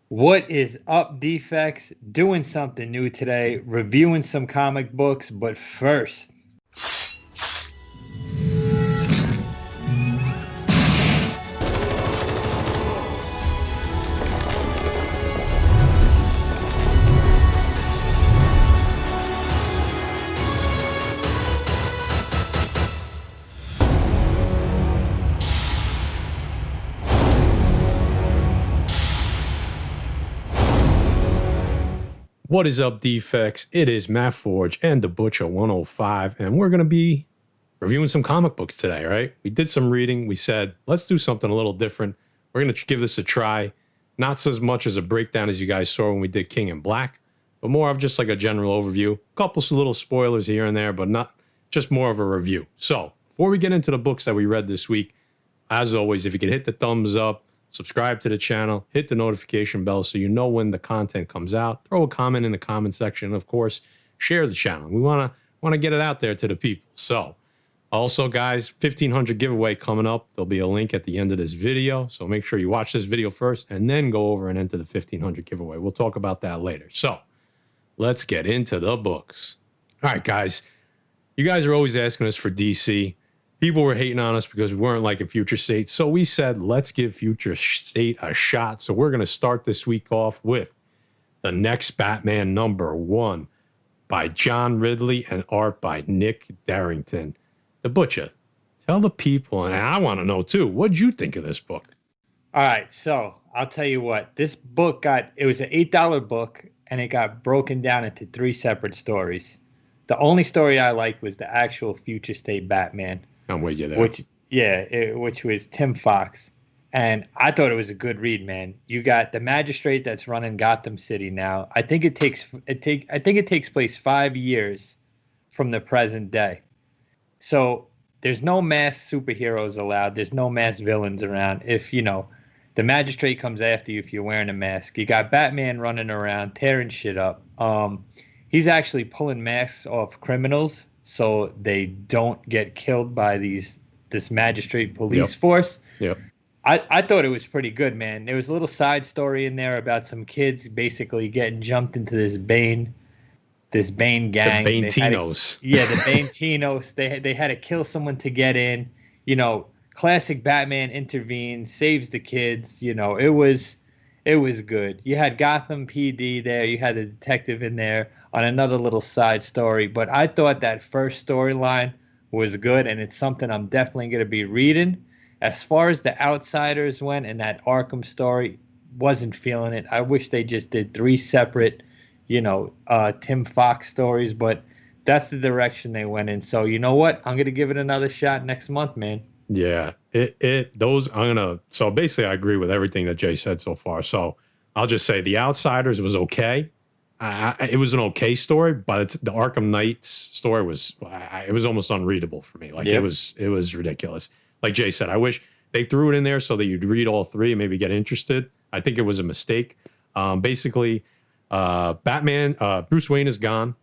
What is up, defects? Doing something new today, reviewing some comic books, but first, What is up, defects? It is Matt Forge and the Butcher 105, and we're going to be reviewing some comic books today, right? We did some reading. We said, let's do something a little different. We're going to give this a try. Not as much as a breakdown as you guys saw when we did King in Black, but more of just like a general overview. Couple of little spoilers here and there, but not just more of a review. So, before we get into the books that we read this week, as always, if you could hit the thumbs up, subscribe to the channel, hit the notification bell so you know when the content comes out. Throw a comment in the comment section. Of course, share the channel. We want to get it out there to the people. So, also, guys, 1,500 giveaway coming up. There'll be a link at the end of this video. So make sure you watch this video first and then go over and enter the 1,500 giveaway. We'll talk about that later. So, let's get into the books. All right, guys. You guys are always asking us for DC. People were hating on us because we weren't like a Future State. So we said, let's give Future State a shot. So we're going to start this week off with The Next Batman #1 by John Ridley and art by Nick Darrington. The Butcher, tell the people, and I want to know too, what'd you think of this book? all right, so I'll tell you what, this book it was an $8 book, and it got broken down into 3 separate stories. The only story I liked was the actual Future State Batman. I'm with you there. Which was Tim Fox, and I thought it was a good read, man. You got the magistrate that's running Gotham City now. I think it takes place 5 years from the present day. So there's no masked superheroes allowed. There's no masked villains around. If the magistrate comes after you if you're wearing a mask. You got Batman running around tearing shit up. He's actually pulling masks off criminals so they don't get killed by this magistrate police force. Yep. I thought it was pretty good, man. There was a little side story in there about some kids basically getting jumped into this Bane gang. The Banetinos. The Banetinos. They had to kill someone to get in. Classic Batman intervenes, saves the kids. It was good. You had Gotham PD there. You had the detective in there on another little side story. But I thought that first storyline was good, and it's something I'm definitely going to be reading. As far as the Outsiders went and that Arkham story, wasn't feeling it. I wish they just did 3 separate, Tim Fox stories, but that's the direction they went in. So you know what? I'm going to give it another shot next month, man. Yeah, so basically I agree with everything that Jay said so far. So I'll just say The Outsiders was okay. It was an okay story, but the Arkham Knight's story was almost unreadable for me. Like, yep. It was ridiculous. Like Jay said, I wish they threw it in there so that you'd read all 3 and maybe get interested. I think it was a mistake. Basically, Batman, Bruce Wayne is gone,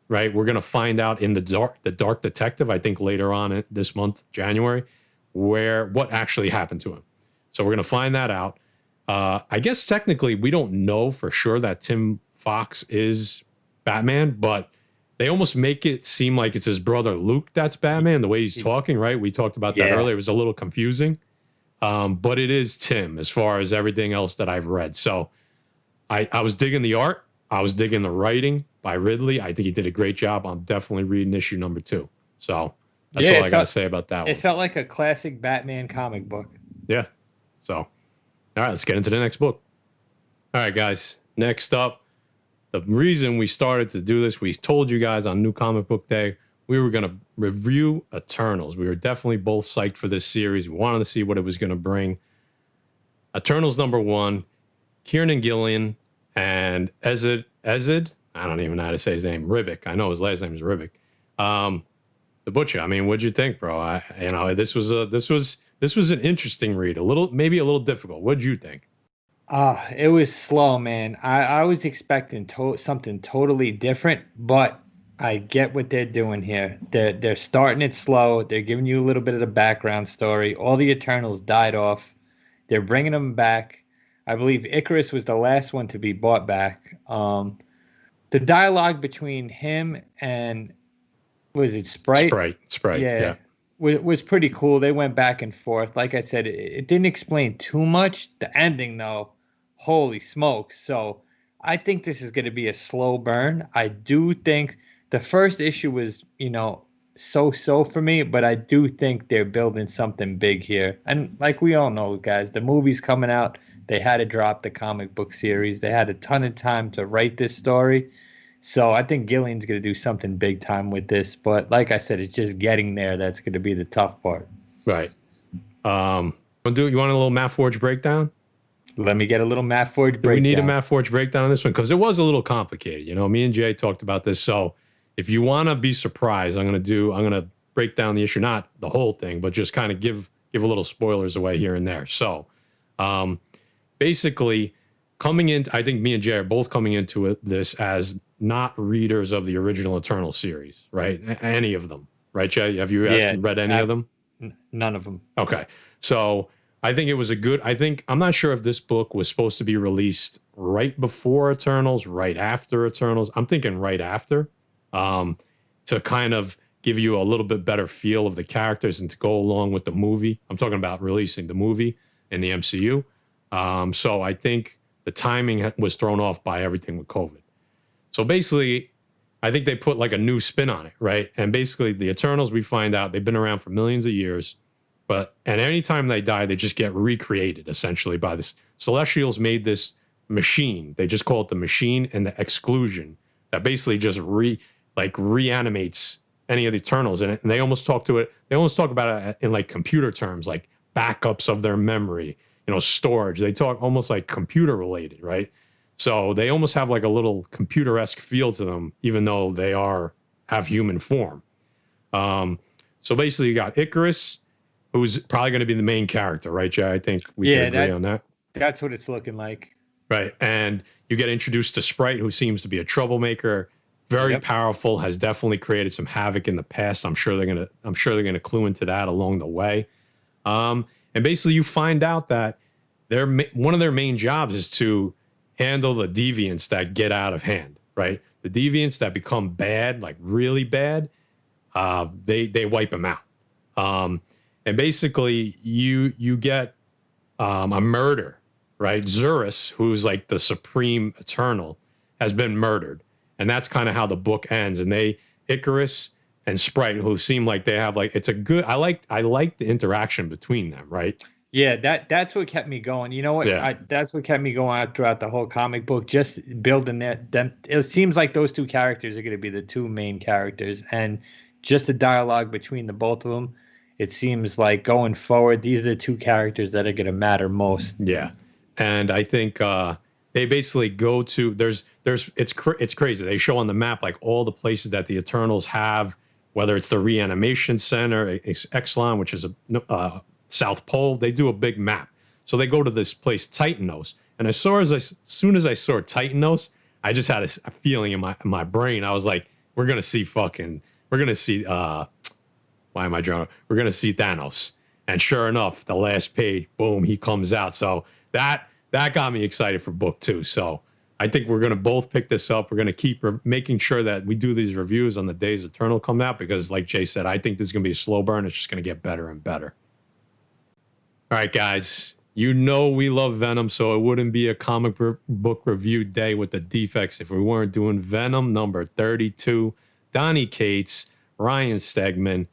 right? We're going to find out in the Dark Detective, I think later on this month, January, what actually happened to him. So we're going to find that out. I guess technically we don't know for sure that Tim Fox is Batman, but they almost make it seem like it's his brother Luke that's Batman, the way he's talking, right? We talked about that earlier. It was a little confusing. But it is Tim as far as everything else that I've read. So I was digging the art. I was digging the writing by Ridley. I think he did a great job. I'm definitely reading issue #2. So that's all I got to say about that one. It felt like a classic Batman comic book. Yeah. So, all right, let's get into the next book. All right, guys. Next up, the reason we started to do this, we told you guys on New Comic Book Day, we were going to review Eternals. We were definitely both psyched for this series. We wanted to see what it was going to bring. Eternals #1, Kieran Gillen and Ezed, I don't even know how to say his name, Ribic. I know his last name is Ribic. The Butcher. I mean, what'd you think, bro? This was an interesting read. Maybe a little difficult. What'd you think? It was slow, man. I was expecting something totally different, but I get what they're doing here. They're starting it slow. They're giving you a little bit of the background story. All the Eternals died off. They're bringing them back. I believe Icarus was the last one to be bought back. The dialogue between him and was it Sprite? Sprite. Yeah, Yeah. was pretty cool. They went back and forth. Like I said, it didn't explain too much. The ending, though, holy smokes. So I think this is going to be a slow burn. I do think the first issue was, so for me, but I do think they're building something big here. And like we all know, guys, the movie's coming out. They had to drop the comic book series. They had a ton of time to write this story. So I think Gillian's going to do something big time with this. But like I said, it's just getting there that's going to be the tough part. Right. You want a little Matt Forge breakdown? Let me get a little Matt Forge breakdown. Do we need a Matt Forge breakdown on this one? Because it was a little complicated. Me and Jay talked about this. So if you want to be surprised, I'm going to break down the issue, not the whole thing, but just kind of give a little spoilers away here and there. So basically, coming in, I think me and Jay are both coming into this as not readers of the original Eternal series, right? Any of them, right, Jay? Have you read any of them? None of them. Okay. So I think it was I'm not sure if this book was supposed to be released right before Eternals, right after Eternals. I'm thinking right after, to kind of give you a little bit better feel of the characters and to go along with the movie. I'm talking about releasing the movie in the MCU. So I think the timing was thrown off by everything with COVID. So basically, I think they put like a new spin on it, right? And basically, the Eternals, we find out they've been around for millions of years, and any time they die, they just get recreated essentially by this. Celestials made this machine. They just call it the machine and the exclusion that basically just reanimates any of the Eternals. And they almost talk about it in like computer terms, like backups of their memory, storage. They talk almost like computer related, right? So they almost have like a little computer-esque feel to them, even though they have human form. So basically, you got Icarus, who's probably going to be the main character, right, Jay? I think we can agree on that. That's what it's looking like. Right. And you get introduced to Sprite, who seems to be a troublemaker, very powerful, has definitely created some havoc in the past. I'm sure they're gonna clue into that along the way. And basically, you find out that one of their main jobs is to handle the deviants that get out of hand, right? The deviants that become bad, like really bad, they wipe them out. And basically, you get a murder, right? Zurus, who's like the supreme Eternal, has been murdered, and that's kind of how the book ends. And Icarus and Sprite, who seem like they have like it's a good. I like the interaction between them, right? Yeah, that's what kept me going. You know what? Yeah. That's what kept me going throughout the whole comic book. Just building them. It seems like those two characters are going to be the two main characters, and just the dialogue between the both of them. It seems like going forward, these are the two characters that are going to matter most. Yeah, and I think they basically go to it's crazy. They show on the map like all the places that the Eternals have, whether it's the reanimation center, Exelon, which is a South Pole. They do a big map. So they go to this place, Titanos. And as soon as I saw Titanos, I just had a feeling in my brain. I was like, we're going to see why am I drawing? We're going to see Thanos. And sure enough, the last page, boom, he comes out. So that got me excited for book 2. So I think we're going to both pick this up. We're going to keep making sure that we do these reviews on the days Eternal come out, because like Jay said, I think this is going to be a slow burn. It's just going to get better and better. All right, guys, we love Venom, so it wouldn't be a comic book review day with the defects if we weren't doing Venom number 32. Donny Cates, Ryan Stegman.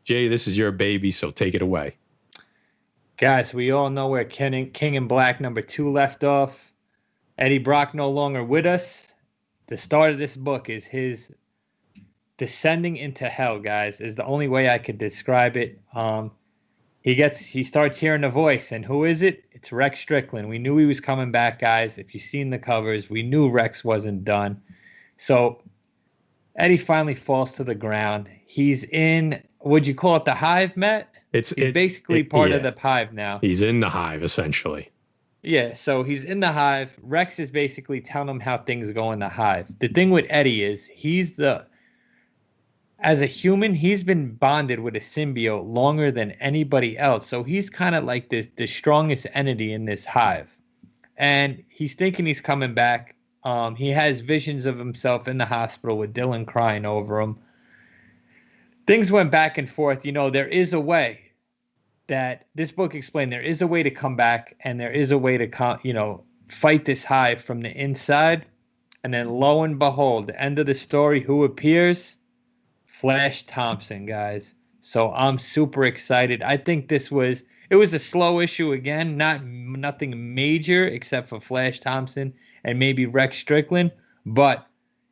Jay, this is your baby, so take it away. Guys, we all know where King in Black number 2 left off. Eddie Brock no longer with us. The start of this book is his descending into hell, guys, is the only way I could describe it. He starts hearing a voice, and who is it? It's Rex Strickland. We knew he was coming back, guys. If you've seen the covers, we knew Rex wasn't done. So Eddie finally falls to the ground. He's in, would you call it the hive, Matt? He's basically part of the hive now. He's in the hive, essentially. Yeah, so he's in the hive. Rex is basically telling him how things go in the hive. The thing with Eddie is as a human, he's been bonded with a symbiote longer than anybody else. So he's kind of like the strongest entity in this hive. and he's thinking he's coming back. He has visions of himself in the hospital with Dylan crying over him. Things went back and forth. There is a way that this book explained. There is a way to come back, and there is a way to fight this hive from the inside. And then lo and behold, the end of the story, who appears? Flash Thompson, guys. So I'm super excited. I think it was a slow issue again, nothing major except for Flash Thompson and maybe Rex Strickland, but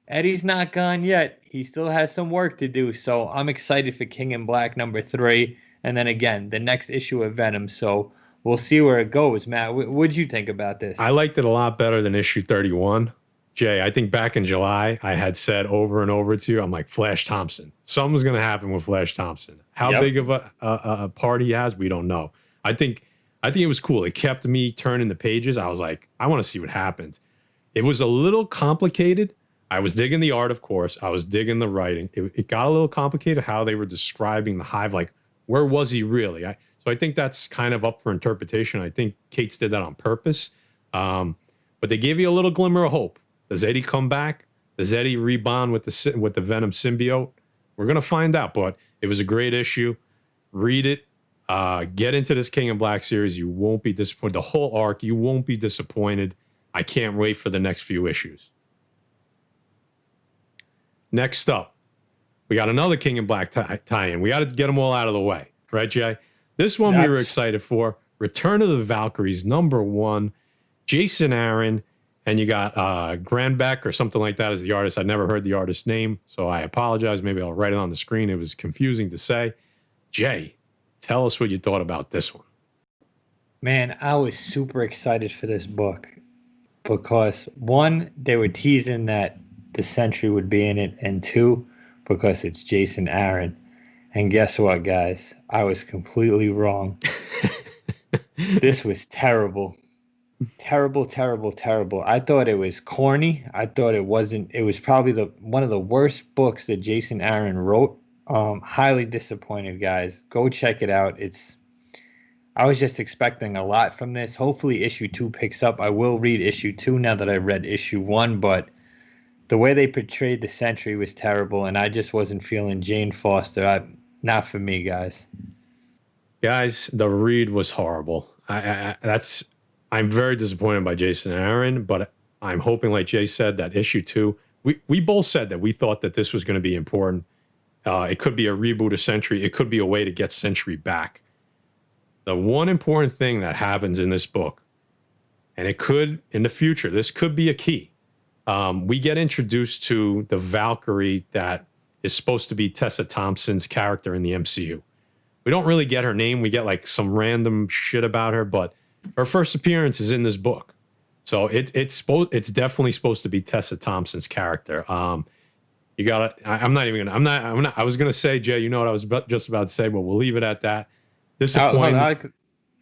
Eddie's not gone yet. He still has some work to do. So I'm excited for King in Black #3, and then again the next issue of Venom. So we'll see where it goes. Matt, what'd you think about this? I liked it a lot better than issue 31. Jay, I think back in July, I had said over and over to you, I'm like, Flash Thompson. Something's going to happen with Flash Thompson. How big of a part he has, we don't know. I think it was cool. It kept me turning the pages. I was like, I want to see what happens. It was a little complicated. I was digging the art, of course. I was digging the writing. It got a little complicated how they were describing the hive. Like, where was he really? So I think that's kind of up for interpretation. I think Cates did that on purpose. But they gave you a little glimmer of hope. Does Eddie come back? Does Eddie rebond with the Venom symbiote? We're going to find out, but it was a great issue. Read it. Get into this King in Black series. You won't be disappointed. The whole arc, you won't be disappointed. I can't wait for the next few issues. Next up, we got another King in Black tie-in. We got to get them all out of the way. Right, Jay? This one we were excited for. Return of the Valkyries, #1. Jason Aaron. And you got Granbeck or something like that as the artist. I never heard the artist's name, so I apologize. Maybe I'll write it on the screen. It was confusing to say. Jay, tell us what you thought about this one. Man, I was super excited for this book because, one, they were teasing that the Sentry would be in it, and two, because it's Jason Aaron. And guess what, guys? I was completely wrong. This was terrible. Terrible. I thought it was corny. I thought it wasn't. It was probably one of the worst books that Jason Aaron wrote. Highly disappointed, guys. Go check it out. I was just expecting a lot from this. Hopefully issue 2 picks up. I will read issue 2 now that I read issue 1, but the way they portrayed the Sentry was terrible, and I just wasn't feeling Jane Foster. Not for me, guys. Guys, the read was horrible. I'm very disappointed by Jason Aaron, but I'm hoping, like Jay said, that issue 2, we both said that we thought that this was going to be important. It could be a reboot of Sentry. It could be a way to get Sentry back. The one important thing that happens in this book, and it could, in the future, this could be a key. We get introduced to the Valkyrie that is supposed to be Tessa Thompson's character in the MCU. We don't really get her name. We get like some random shit about her, but her first appearance is in this book. So it's definitely supposed to be Tessa Thompson's character. You got to, I'm not, I was going to say, Jay, you know what I was just about to say, but we'll leave it at that. Disappointing.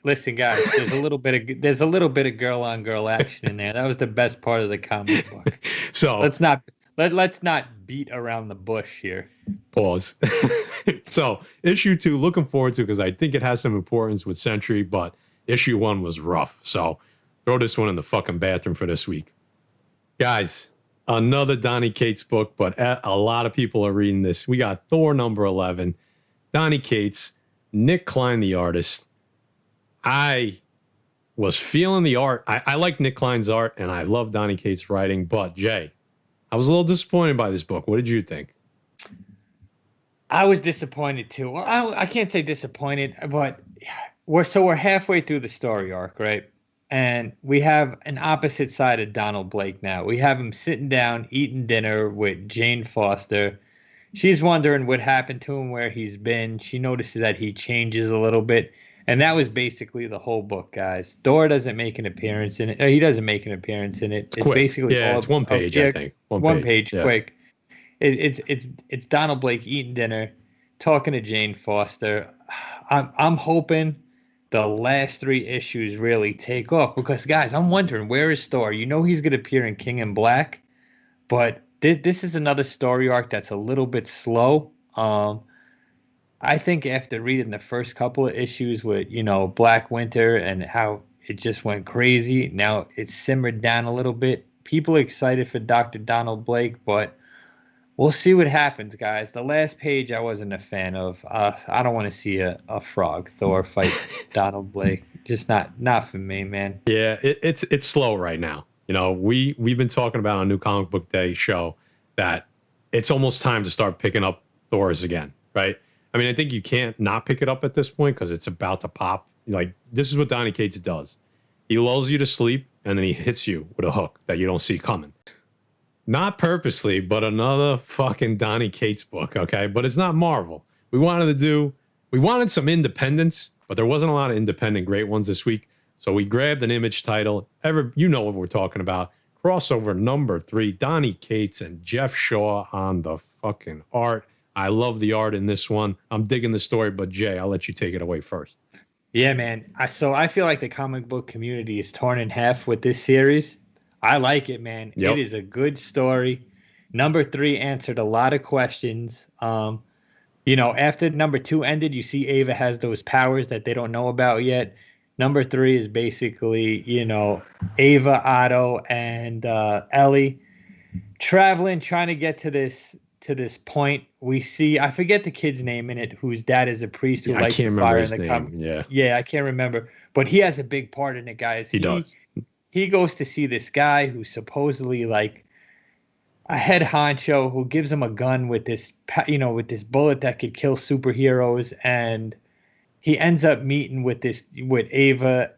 Listen, guys, there's a little bit of girl on girl action in there. That was the best part of the comic book. So let's not beat around the bush here. Pause. So issue 2, looking forward to, because I think it has some importance with Sentry, but issue 1 was rough. So throw this one in the fucking bathroom for this week. Guys, another Donny Cates book, but a lot of people are reading this. We got Thor #11, Donny Cates, Nick Klein, the artist. I was feeling the art. I like Nick Klein's art, and I love Donny Cates' writing, but Jay, I was a little disappointed by this book. What did you think? I was disappointed too. Well, I can't say disappointed, but we're halfway through the story arc, right? And we have an opposite side of Donald Blake now. We have him sitting down, eating dinner with Jane Foster. She's wondering what happened to him, where he's been. She notices that he changes a little bit. And that was basically the whole book, guys. Thor doesn't make an appearance in it. He doesn't make an appearance in it. It's quick. basically it's one page, I think. One page, yeah. Quick. It's Donald Blake eating dinner, talking to Jane Foster. I'm hoping the last 3 issues really take off, because, guys, I'm wondering, where is Thor? You know he's going to appear in King in Black, but this is another story arc that's a little bit slow. I think after reading the first couple of issues with, Black Winter and how It just went crazy. Now it's simmered down a little bit. People are excited for Dr. Donald Blake, but we'll see what happens, guys. The last page I wasn't a fan of. I don't want to see a frog Thor fight Donald Blake. Just not for me, man. Yeah, it's slow right now. You know, we've been talking about on New Comic Book Day show that it's almost time to start picking up Thors again, right? I mean, I think you can't not pick it up at this point because it's about to pop. Like, this is what Donny Cates does. He lulls you to sleep and then he hits you with a hook that you don't see coming. Not purposely, but another fucking Donny Cates book, okay? But it's not Marvel. We wanted some independence, but there wasn't a lot of independent great ones this week. So we grabbed an Image title. You know what we're talking about. Crossover number 3, Donny Cates and Jeff Shaw on the fucking art. I love the art in this one. I'm digging the story, but Jay, I'll let you take it away first. Yeah, man. I feel like the comic book community is torn in half with this series. I like it, man. Yep. It is a good story. Number 3 answered a lot of questions. You know, after number 2 ended, you see Ava has those powers that they don't know about yet. Number 3 is basically, you know, Ava, Otto, and Ellie traveling, trying to get to this point. We see, I forget the kid's name in it, whose dad is a priest who likes to fire in the name. Yeah, I can't remember, but he has a big part in it, guys. He does. He goes to see this guy who's supposedly like a head honcho who gives him a gun with this, you know, with this bullet that could kill superheroes, and he ends up meeting with Ava,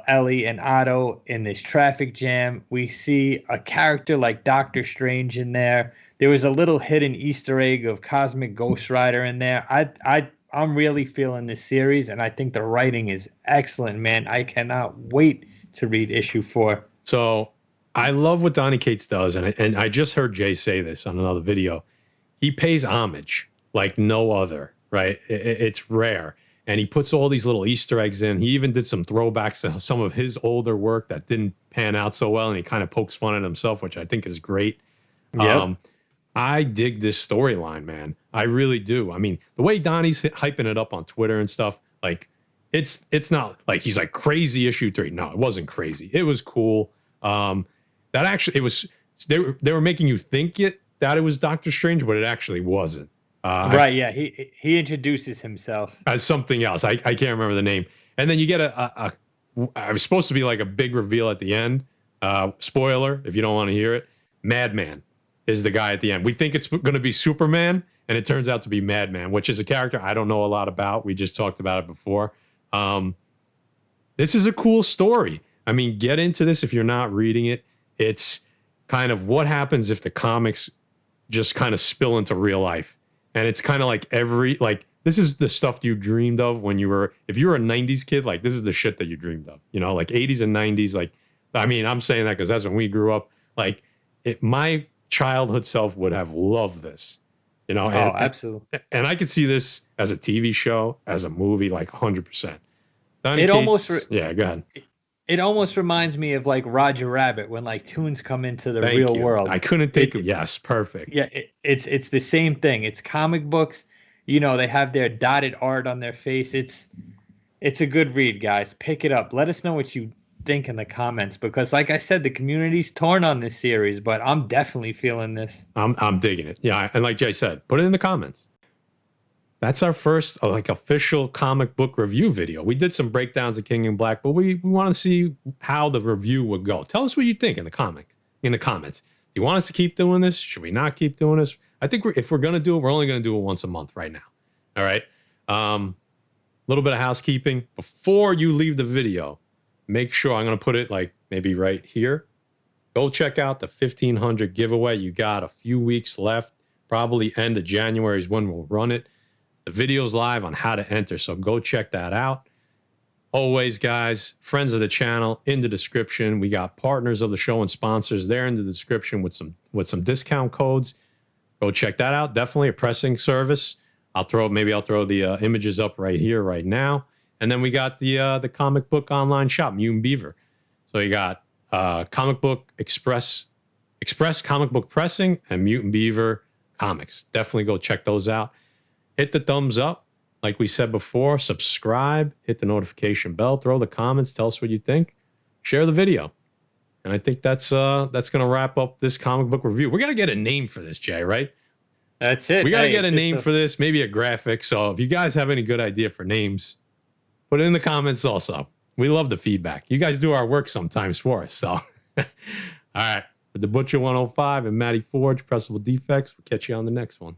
Ellie, and Otto in this traffic jam. We see a character like Doctor Strange in there. There was a little hidden Easter egg of Cosmic Ghost Rider in there. I'm really feeling this series, and I think the writing is excellent, man. I cannot wait to read issue 4. So I love what Donny Cates does, and I just heard Jay say this on another video. He pays homage like no other, right? It's rare. And he puts all these little Easter eggs in. He even did some throwbacks to some of his older work that didn't pan out so well, and he kind of pokes fun at himself, which I think is great. Yep. I dig this storyline, man. I really do. I mean, the way Donnie's hyping it up on Twitter and stuff, like, it's not like he's like crazy issue 3. No, it wasn't crazy. It was cool. That actually, it was, they were making you think that it was Doctor Strange, but it actually wasn't. Right, yeah. He introduces himself as something else. I can't remember the name. And then you get I was supposed to be like a big reveal at the end. Spoiler, if you don't want to hear it. Madman is the guy at the end. We think it's going to be Superman, and it turns out to be Madman, which is a character I don't know a lot about. We just talked about it before. This is a cool story. I mean, get into this if you're not reading it. It's kind of what happens if the comics just kind of spill into real life. And it's kind of like this is the stuff you dreamed of when if you were a 90s kid, like this is the shit that you dreamed of, you know, like 80s and 90s. Like, I mean, I'm saying that because that's when we grew up. Like, my childhood self would have loved this, you know? Absolutely. And I could see this as a TV show, as a movie, like 100%. Donny It Cates, almost yeah, go ahead. It almost reminds me of like Roger Rabbit when like toons come into the Thank real you. world. I couldn't think of, yes, perfect. Yeah, it's the same thing. It's comic books. You know, they have their dotted art on their face. It's a good read, guys. Pick it up. Let us know what you think in the comments, because like I said, the community's torn on this series, but I'm definitely feeling this. I'm digging it. Yeah, and like Jay said, put it in the comments. That's our first like official comic book review video. We did some breakdowns of King in Black, but we want to see how the review would go. Tell us what you think in the comments. Do you want us to keep doing this? Should we not keep doing this? I think if we're going to do it, we're only going to do it once a month right now. All right. Little bit of housekeeping. Before you leave the video, make sure, I'm going to put it like maybe right here. Go check out the 1500 giveaway. You got a few weeks left. Probably end of January is when we'll run it. The video's live on how to enter, so go check that out. Always, guys, friends of the channel in the description. We got partners of the show and sponsors there in the description with some discount codes. Go check that out. Definitely a pressing service. I'll throw the images up right here, right now. And then we got the comic book online shop, Mutant Beaver. So you got Comic Book Express Comic Book Pressing, and Mutant Beaver Comics. Definitely go check those out. Hit the thumbs up. Like we said before, subscribe, hit the notification bell, throw the comments, tell us what you think, share the video. And I think that's going to wrap up this comic book review. We got to get a name for this, Jay, right? That's it. We got to get a name for this, maybe a graphic. So if you guys have any good idea for names, put it in the comments also. We love the feedback. You guys do our work sometimes for us. So, all right. With the Butcher 105 and Matty Forge, Pressable Defects, we'll catch you on the next one.